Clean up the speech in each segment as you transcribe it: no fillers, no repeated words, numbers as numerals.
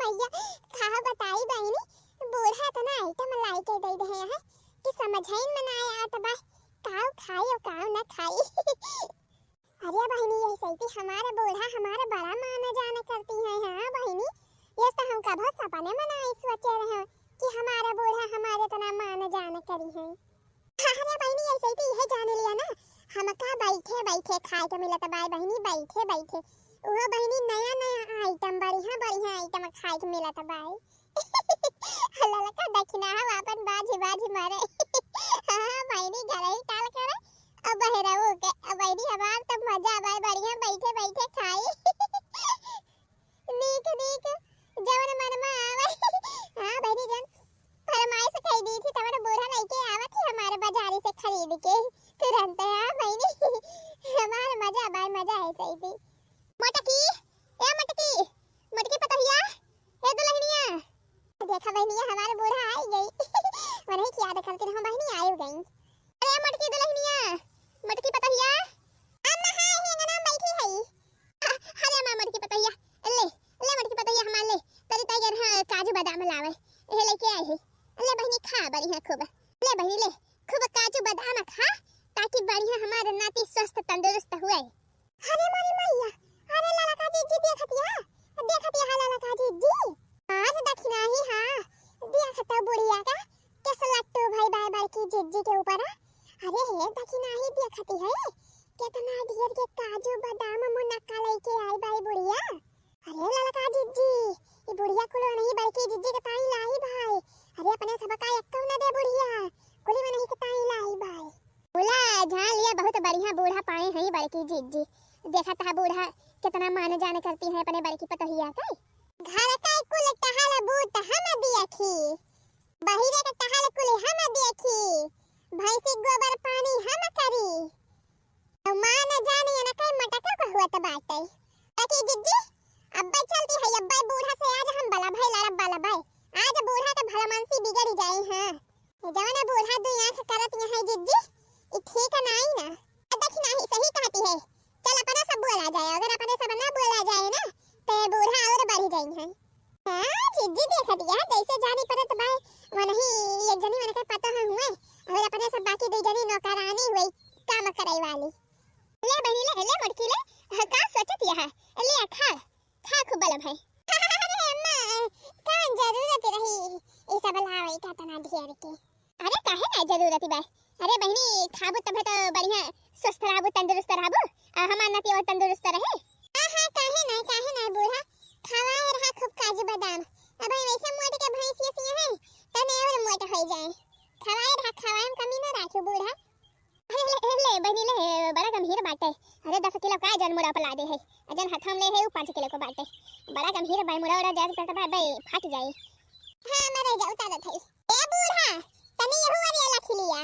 भैया कहा बताई बहनी बूढ़ा तना आइटम लाई के दे दे है कि समझाइन मनाया आत बा काव खाई और काव ना खाई। अरे बहनी ये सही हमारा बूढ़ा हमारा बड़ा माना जाना करती है। हां बहनी ये तो हम कभी सपने में नहीं सोचे रहे कि हमारा बूढ़ा हमारे तना माना जाना करी है। अरे बहनी ये सही है जान लिया ना हम का बैठे बैठे खाए के मिलत बा बहनी बैठे बैठे वो बहनी नया नया आइटम बढ़िया बढ़िया आइटम खाए के मिलत बा। हल्ला का दक्षिणा हम अपन बाजी बाजी मारे। हां बहनी घर ही टाल करे अब बहराओ के अब बहनी हमार तब मजा आए बढ़िया बैठे बैठे खाए। नीक नीक जवन मन में आवे। हां बहनी जन फरमाइश कह दी थी तमरा बूढ़ा लेके आवत ही हमारे बाजारी से खरीद के तुरंत। हां बहनी हमार मजा बाय मजा है सही थी। मटकी ए मटकी मटकी पतहिया ए दुल्हनिया देखा बहनिया हमारे बूढ़ा आई गई। वही क्या देखलती हम बहनी आई गई। अरे मटकी दुल्हनिया मटकी पतहिया अम्मा हां हेंगा नाम बैठी है। अरे मां मटकी पतहिया ले ले मटकी पतहिया हमार ले तरी टाइगर हां काजू बादाम लावे ए लेके आई है। ले बहनी खा बढ़िया खूब ले बहनी ले खूब काजू बादाम खा ताकि बढ़िया हमारे नाती स्वस्थ तंदुरुस्त हुए। अरे मारी मैया अरे लाला का जी देखतिया लाला का जी आज दक्षिणा ही हां देखता बुढ़िया का कैसे लट्टू भाई बाय बाय की जिज्जी के ऊपर। अरे हे दक्षिणा ही देखती है कितना ढेर के काजू बादाम मुनक्का लेके आई बाई बुढ़िया। अरे लाला का जिज्जी ये बुढ़िया कुलो नहीं बल्कि जिज्जी के ताई लाई भाई। अरे अपने सबका एक्को न दे बुढ़िया कुली में नहीं के ताई लाई भाई बोला जान लिया बहुत बढ़िया बूढ़ा पाए हैं बड़की जिज्जी। देखा था बूढ़ा कितना मान जाने करती है अपने बड़की पतहिया का। घर का कुल टहल बूट हम देखी बहिरे का टहल कुल हम देखी भैंसी गोबर पानी हम करी तो मान जाने न कई मटका को हुआ तो बात है। बाकी जिज्जी अब्बा चलती है अब्बा बूढ़ा से आज हम बला भाई लारा बला भाई आज बूढ़ा तो भला मानसी बिगड़ जाए। हां जवाना बूढ़ा दो आंख करत है जिज्जी ये ठीक नहीं ना दक्षिणा ही सही कहती है। चल अपना सब बोला जाए अगर अपने सब ना बोला जाए ना तो बूढ़ा और बढ़ी जाएंगे। हां जिज्जी देखा दिया जैसे जानी पड़त भाई वो नहीं एक जनी मन का पता है हुए और अपने सब बाकी दो जनी नौकरानी हुई काम कराई वाली। ले बहनी ले मटकी ले का सोचत है ले खा खूब बल भाई। अरे अम्मा का जरूरत रही ये सब लावे का तना ढेर के। अरे काहे ना जरूरत बा अरे बहनी खाबो तब तो बढ़िया स्वस्थ रहबो तंदुरुस्त रहबो हमार नाती और तंदुरुस्त रहे। हां काहे ना बूढ़ा खवाए रहा खूब काजू बादाम अब वैसे मोटे के भैंसिया सी है तने और मोटे हो जाए खवाए रहा खवाए में कमी ना राखो बूढ़ा। अरे ले बहनी ले बड़ा गंभीर बात है। अरे 10 किलो का जन मुड़ा पला दे है जन हथम ले है 5 किलो को बात है बड़ा गंभीर भाई मुड़ा जात करता भाई फट जाए। हां मरे जाऊ ता थे ए बूढ़ा तने यहू वाली लख लिया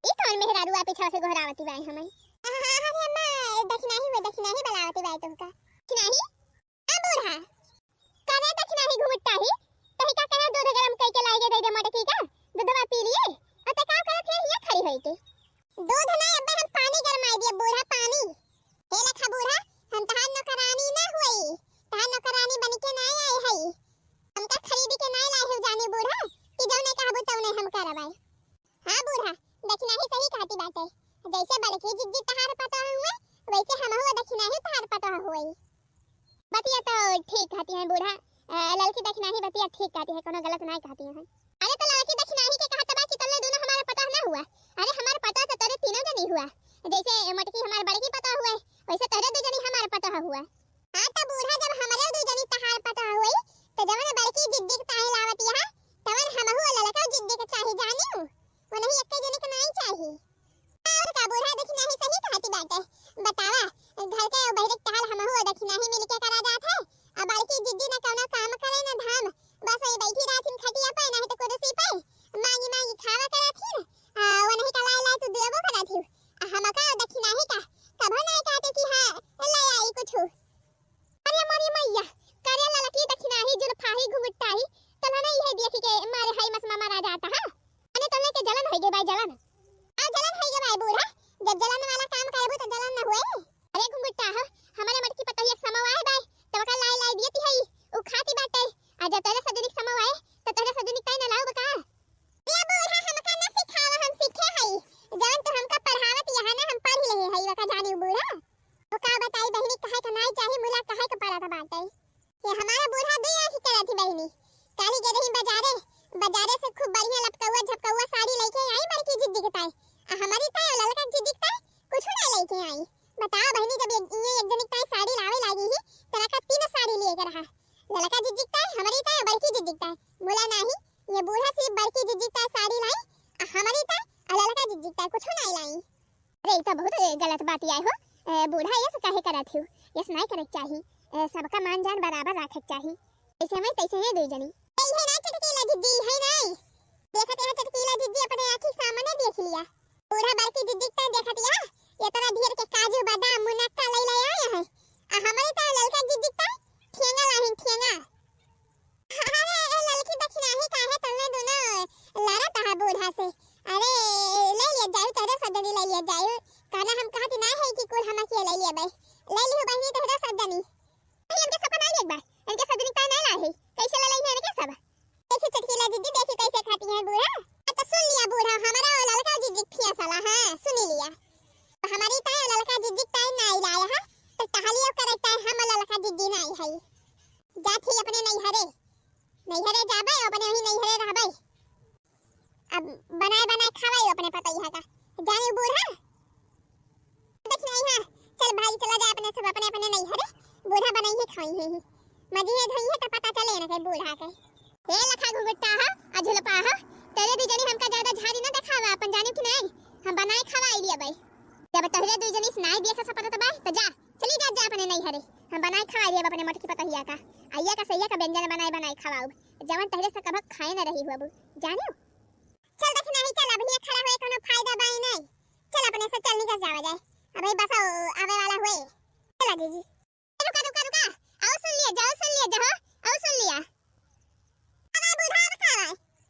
ई कौन मेहरा रुआ पीछा से गोहरावती बाई हमें। अरे अम्मा दक्षिणा ही बलावती बाई तुमका दक्षिणा ही आ बूढ़ा करे दक्षिणा ही घुमटता ही तही का करे दूध गरम कई के लाए दे दे मटकी का दूधवा पी लिए और त का करे थे ये खड़ी होई के दूध ना अब्बा हम पानी गरमाई दिए बूढ़ा पानी हे लखा बूढ़ा हम तहार नौकरानी ना हुई तहार नौकरानी बन के ना आए हई हमका खरीद के ना लाए हो जाने बूढ़ा कि जौने कहबो तौने हम करबाई। हां बूढ़ा दक्षिणा ही सही कहती बात है जैसे बड़की जिज्जी तहार पता हुए वैसे हम हो दक्षिणा ही तहार पता हुई। बतिया तो ठीक कहती है बूढ़ा लड़की दक्षिणा ही बतिया ठीक कहती है कोनो गलत नहीं कहती है। अरे तो लड़की दक्षिणा ही के कहत बा कि तल्ले दोनों हमारा पता ना हुआ। अरे हमारा पता तो तेरे तीनों जनी हुआ जैसे मटकी हमार बड़की पता हुए वैसे तेरे दो जनी हमारा पता हुआ। हां तो बूढ़ा जब हमारे दो जनी तहार पता हुई तो जवन बड़की जिज्जी के ताही लावती है तवन हम हो लड़का जिज्जी के चाही जानियो वो नहीं एक जने के नहीं चाहिए। और का बूढ़ा दक्षिणा ही सही कहती बात है बतावा घर के बहिरे टहल हम हो दक्षिणा ही मिल के करा जात है अब बड़की जिज्जी ना कौनो काम करे ना धाम बस वही बैठी रहती खटिया पे नहीं तो कुर्सी पे मांगी खावा करत ही वो नहीं कलाई लाई तो देबो करत ही हम का दक्षिणा ही का कि हमारा बूढ़ा दे आखी करत थी बहिनी। काली गए रही बाजारे, बाजारे से खूब बढ़िया लपकौआ झपकौआ साड़ी लेके आई बड़की जिद्दी के ताई। आ हमारी ताई और ललका जिद्दी के ताई कुछ ना लेके आई। बताओ बहिनी, जब एक जनी ताई साड़ी लावे लागी ही तरा का तीन साड़ी लेके रहा। ललका जिद्दी के ताई, हमारी ताई और बड़की जिद्दी के ताई। बोला नहीं, ये बूढ़ा सिर्फ बड़की जिद्दी के ताई साड़ी लाई, आ हमारी ताई और ललका जिद्दी के ताई कुछ ना लाई। अरे ये तो बहुत गलत बात आई हो। बूढ़ा ये काहे करत हो? ये नहीं करे चाहिए। सबका मान जान बराबर रखे चाहिए। ऐसे में तैसे है दो जनी। ए है ना चटकीला जिद्दी, है नहीं? देखत है चटकीला जिद्दी अपने आंखी सामने देख लिया। बूढ़ा बड़की जिद्दी का देखत या ये तरह ढेर के काजू बादाम मुनक्का ले आया है। आ हमारी ता ललका जिद्दी का ठेंगा लाहिन ठेंगा। अरे ललकी दक्षिणा ही काहे तलने दोनों लड़ा ता बूढ़ा से। अरे ले लिया जाए तेरे सदनी ले लिया जाए। कहना हम कहती ना है कि कुल हम के ले लिया बे। ले लियो बहिनी तेरे सदनी। हमके सपना एक बार इनके सदनी का ना लाही कैसे ले लेंगे इनके सब। देखी चटकीला जिद्दी, देखी कैसे खाती है बूढ़ा। तो सुन लिया बूढ़ा, हमारा ललका जिद्दी थिया साला। हां सुन लिया। हमारी ताई ललका जिद्दी ताई नहीं लाया है तो टहलियो करता है। हम ललका जिद्दी नहीं है। जाती अपने नहीं हरे जाबे, अपने वही नहीं हरे रहबे। अब बनाए बनाए खावाई अपने पता ही है का जाने बूढ़ा। देख नहीं है, चल भाई चला जा अपने सब अपने अपने नहीं हरे बूढ़ा बनाई ही खाई है। मजी है धई है तो पता चले ना के बूढ़ा के। ए लखा घुगुट्टा है अझुलपा है तेरे दू जनी हमका ज्यादा झाड़ी ना दिखावा। अपन जाने कि नहीं हम बनाए खवाई लिए भाई। जब तहरे दू जनी सुनाई दिए सब पता तो भाई तो जा चली जा अपने नहीं हरे हम बनाए खवाई लिए अपने मटकी पता हिया का आइया का सैया का व्यंजन बनाए खावाऊ। जवन तहरे से कब खाए ना रही हुआ जानियो। चल देख नहीं, चल अभी खड़ा होए कोनो फायदा बाई नहीं। चल अपने से चल निकल जावा जाए। अबे बस आवे वाला हुए। चला जीजी रुका रुका रुका आओ सुन लिया जाओ आओ सुन लिया। अरे बूढ़ा बता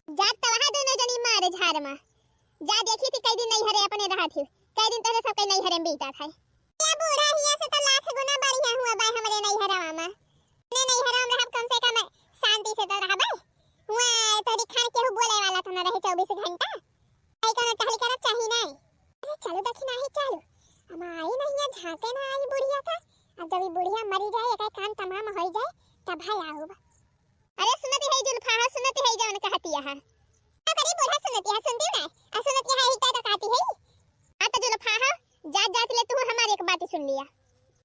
जा तो वहां दोनों जनी मारे झाड़ में जा। देखी थी कई दिन नहीं हरे अपने रहा थी, कई दिन तोरे सब कई नहीं हरे में बीता था। ये बूढ़ा हिया से तो लाख गुना बढ़िया हुआ भाई हमरे नहीं हरावा में। ने नहीं हराम रहा कम से कम शांति से तो रहा भाई। हुआ तोरी खान के बोले वाला तो ना रहे 24 घंटा। आई कोनो टहल करत चाही नहीं। अरे चलो देखी नहीं चलो हम आई नहीं है झाके ना आई बुढ़िया का। अब जब बुढ़िया मरी जाए एक काम तमाम हो जाए तब भाई आओ। अरे सुनती है जुल्फा, सुनती है जवन कहती है। क्या करी बूढ़ा सुनती है, सुनती ना आ सुनती है ही तो कहती है। आ तो जुल्फा जात ले तू हमारी एक बात सुन लिया।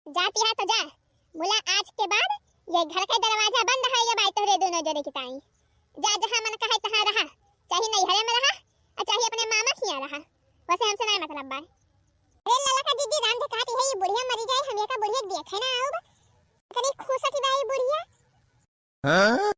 जाती है तो जा, बोला आज के बाद ये घर का दरवाजा बंद है ये भाई तोरे दोनों जने की ताई। जा जहां मन कहे तहां रहा, चाहे नहीं हरे में रहा और चाहे अपने मामा खिया रहा। वैसे हमसे नहीं मतलब बाय। अरे ललका दीदी राम से कहती है ये बुढ़िया मरी जाए हम ये का बुढ़िया देखे ना आओ कभी खुश की भाई बुढ़िया। हां